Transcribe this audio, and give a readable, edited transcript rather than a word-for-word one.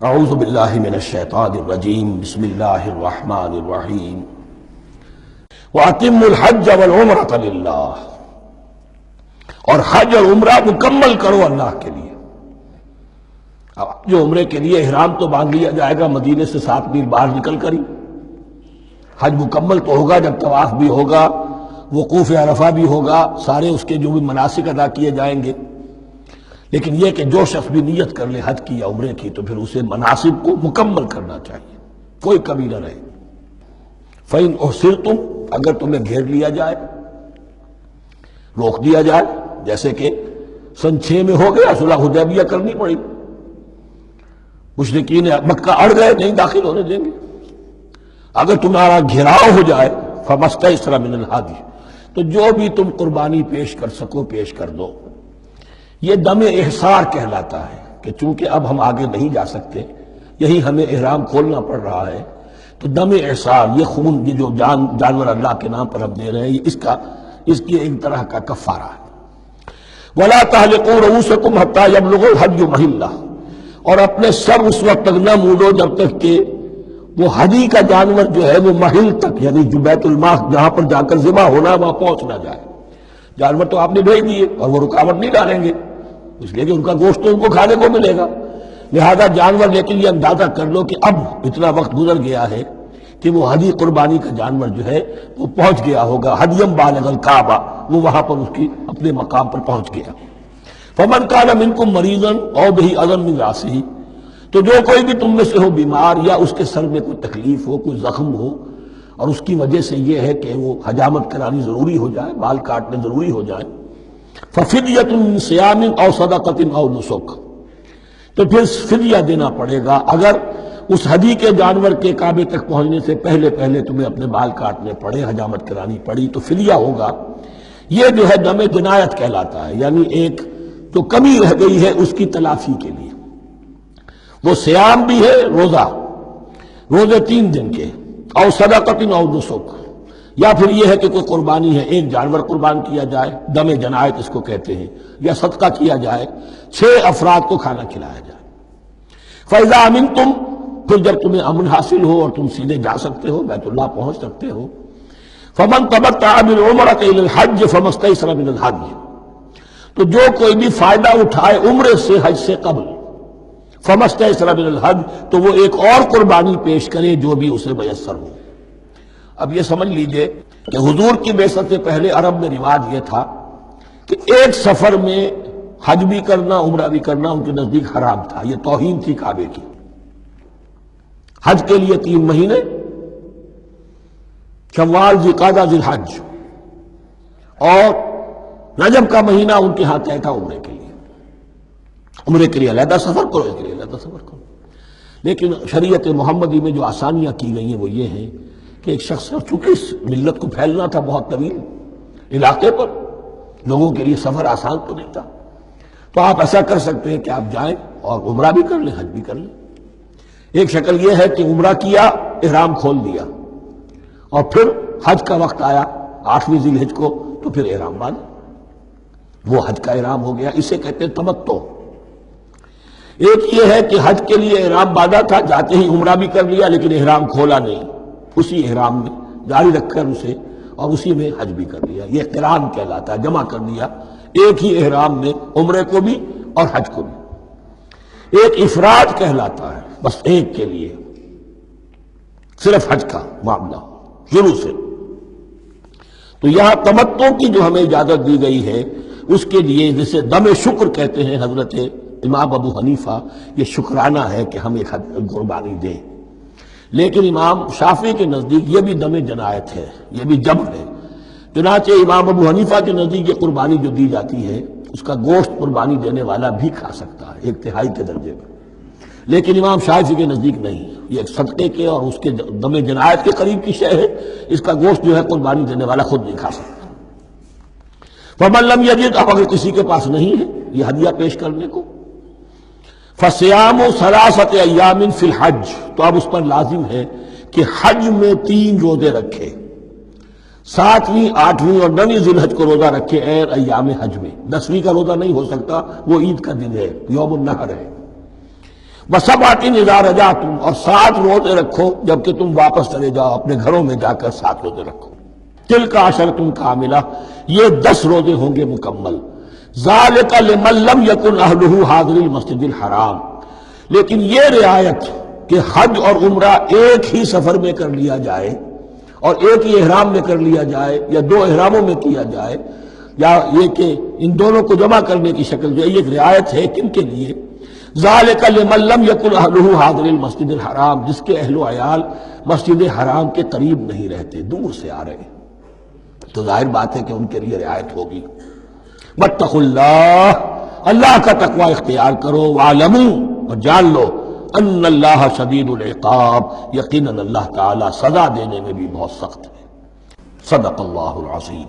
اعوذ باللہ من الشیطان الرجیم بسم اللہ الرحمن الرحیم وَأَتِمُّوا الْحَجَّ وَالْعُمْرَةَ لِلَّهِ، اور حج اور عمرہ مکمل کرو اللہ کے لیے۔ اب جو عمرے کے لیے احرام تو باندھ لیا جائے گا مدینے سے 7 میل باہر نکل کر ہی، حج مکمل تو ہوگا جب طواف بھی ہوگا، وقوف عرفہ بھی ہوگا، سارے اس کے جو بھی مناسک ادا کیے جائیں گے۔ لیکن یہ کہ جو شخص بھی نیت کر لے حج کی یا عمرے کی تو پھر اسے مناسب کو مکمل کرنا چاہیے، کوئی کمی نہ رہے۔ فَإِنْ أُحْصِرْتُمْ، اگر تمہیں گھیر لیا جائے، روک دیا جائے، جیسے کہ سن 6 میں ہو گیا، صلح حدیبیہ کرنی پڑی، مشرکین مکہ اڑ گئے، نہیں داخل ہونے دیں گے۔ اگر تمہارا گھیراؤ ہو جائے فَمَسْتَيْسَرَ مِنَ الْهَدْيِ، تو جو بھی تم قربانی پیش کر سکو پیش کر دو۔ یہ دم احصار کہلاتا ہے کہ چونکہ اب ہم آگے نہیں جا سکتے، یہی ہمیں احرام کھولنا پڑ رہا ہے، تو دم احصار، یہ خون، یہ جو جانور اللہ کے نام پر ہم دے رہے ہیں، یہ اس کی ایک طرح کا کفارہ ہے۔ وَلَا تَحْلِقُوا رُؤُوسَكُمْ حَتَّىٰ يَبْلُغَ الْهَدْيُ مَحِلَّهُ، اور اپنے سر اس وقت تک نہ موڑو جب تک کہ وہ ہدی کا جانور جو ہے وہ محل تک، یعنی جو بیت الماء جہاں پر جا کر ذبح ہونا ہے وہاں پہنچ نہ جائے۔ جانور تو آپ نے بھیج دیے اور وہ رکاوٹ نہیں ڈالیں گے، اس لیے کہ ان کا گوشت تو ان کو کھانے کو ملے گا، لہذا جانور، لیکن یہ اندازہ کر لو کہ اب اتنا وقت گزر گیا ہے کہ وہ ہدی قربانی کا جانور جو ہے وہ پہنچ گیا ہوگا، ہدیم بالغ الکعبہ، وہ وہاں پر اس کی اپنے مقام پر پہنچ گیا۔ فمن کان منکم مریضا او بہ اذى من راسہ، تو جو کوئی بھی تم میں سے ہو بیمار یا اس کے سر میں کوئی تکلیف ہو، کوئی زخم ہو، اور اس کی وجہ سے یہ ہے کہ وہ حجامت کرانی ضروری ہو جائے، بال کاٹنے ضروری ہو جائے، ففدیۃ من صیام او صدقۃ او نسک، تو پھر فدیہ دینا پڑے گا۔ اگر اس ہدی کے جانور کے کعبے تک پہنچنے سے پہلے تمہیں اپنے بال کاٹنے پڑے، حجامت کرانی پڑی، تو فدیہ ہوگا۔ یہ جو ہے دم جنایت کہلاتا ہے، یعنی ایک جو کمی رہ گئی ہے اس کی تلافی کے لیے۔ وہ صیام بھی ہے، روزے 3 دن کے، او صدقۃ او نسک، یا پھر یہ ہے کہ کوئی قربانی ہے، ایک جانور قربان کیا جائے، دم جنایت اس کو کہتے ہیں، یا صدقہ کیا جائے، 6 افراد کو کھانا کھلایا جائے۔ فَإِذَا أَمِنْتُمْ، پھر جب تمہیں امن حاصل ہو اور تم سیدھے جا سکتے ہو، بیت اللہ پہنچ سکتے ہو، فَمَنْ تَمَتَّعَ بِالْعُمْرَةِ إِلَى الْحَجِّ فَمَا اسْتَيْسَرَ مِنَ الْهَدْيِ، تو جو کوئی بھی فائدہ اٹھائے عمرے سے حج سے قبل، فَمَا اسْتَيْسَرَ مِنَ الْهَدْيِ، تو وہ ایک اور قربانی پیش کرے جو بھی اسے میسر ہو۔ اب یہ سمجھ لیجئے کہ حضور کی بعثت سے پہلے عرب میں رواج یہ تھا کہ ایک سفر میں حج بھی کرنا، عمرہ بھی کرنا ان کے نزدیک حرام تھا، یہ توہین تھی کعبے کی۔ حج کے لیے 3 مہینے، شوال، ذوالقعدہ، ذوالحج، اور رجب کا مہینہ ان کے ہاتھ تھا عمرے کے لیے۔ عمرے کے لیے علیحدہ سفر کرو، اس کے لیے علیحدہ سفر کرو۔ لیکن شریعت محمدی میں جو آسانیاں کی گئی ہیں وہ یہ ہیں کہ ایک شخص، چونکہ اس ملت کو پھیلنا تھا بہت طویل علاقے پر، لوگوں کے لیے سفر آسان تو نہیں تھا، تو آپ ایسا کر سکتے ہیں کہ آپ جائیں اور عمرہ بھی کر لیں، حج بھی کر لیں۔ ایک شکل یہ ہے کہ عمرہ کیا، احرام کھول دیا، اور پھر حج کا وقت آیا 8ویں ذی الحج کو تو پھر احرام باندھا، وہ حج کا احرام ہو گیا، اسے کہتے ہیں تمتع۔ ایک یہ ہے کہ حج کے لیے احرام باندھا تھا، جاتے ہی عمرہ بھی کر لیا لیکن احرام کھولا نہیں، اسی احرام میں جاری رکھ کر اسے، اور اسی میں حج بھی کر لیا، یہ قران کہلاتا ہے، جمع کر دیا ایک ہی احرام میں عمرے کو بھی اور حج کو بھی۔ ایک افراد کہلاتا ہے، بس ایک کے لیے صرف حج کا معاملہ شروع سے۔ تو یہاں تمتع کی جو ہمیں اجازت دی گئی ہے اس کے لیے، جسے دم شکر کہتے ہیں حضرت امام ابو حنیفہ، یہ شکرانہ ہے کہ ہم ایک قربانی دیں۔ لیکن امام شافعی کے نزدیک یہ بھی دم جنایت ہے، یہ بھی جبر ہے، چنانچہ امام ابو حنیفہ کے نزدیک یہ قربانی جو دی جاتی ہے اس کا گوشت قربانی دینے والا بھی کھا سکتا ہے 1/3 کے درجے میں، لیکن امام شافعی کے نزدیک نہیں، یہ ایک صدقے کے اور اس کے دم جنایت کے قریب کی شے ہے، اس کا گوشت جو ہے قربانی دینے والا خود نہیں کھا سکتا۔ فَمَن لَّمْ يَجِدْ، اب اگر کسی کے پاس نہیں ہے یہ ہدیہ پیش کرنے کو، فَصِيَامُ 3 أَيَّامٍ فِي الْحَجِّ، تو اب اس پر لازم ہے کہ حج میں 3 روزے رکھے، 7ویں، 8ویں اور 9ویں ذی الحج کو روزہ رکھے ایام حج میں۔ 10ویں کا روزہ نہیں ہو سکتا، وہ عید کا دن ہے، یوم النحر ہے۔ وسبعۃ اذا رجعتم، اور 7 روزے رکھو جبکہ تم واپس چلے جاؤ اپنے گھروں میں جا کر 7 روزے رکھو۔ تلک عشرۃ کاملہ، یہ 10 روزے ہوں گے مکمل۔ ذالک لمن لم یکن اہلہ حاضر المسجد الحرام، لیکن یہ رعایت کہ حج اور عمرہ ایک ہی سفر میں کر لیا جائے اور ایک ہی احرام میں کر لیا جائے یا 2 احراموں میں کیا جائے، یا یہ کہ ان دونوں کو جمع کرنے کی شکل جو ہے، یہ ایک رعایت ہے کن کے لیے؟ ذالک لمن لم یکن اہلہ حاضر المسجد الحرام، جس کے اہل و عیال مسجد حرام کے قریب نہیں رہتے، دور سے آ رہے ہیں، تو ظاہر بات ہے کہ ان کے لیے رعایت ہوگی۔ واتقوا اللہ، اللہ کا تقوی اختیار کرو، وعلموا، اور جان لو، ان اللہ شدید العقاب، یقیناً اللہ تعالی سزا دینے میں بھی بہت سخت ہے۔ صدق اللہ العظیم۔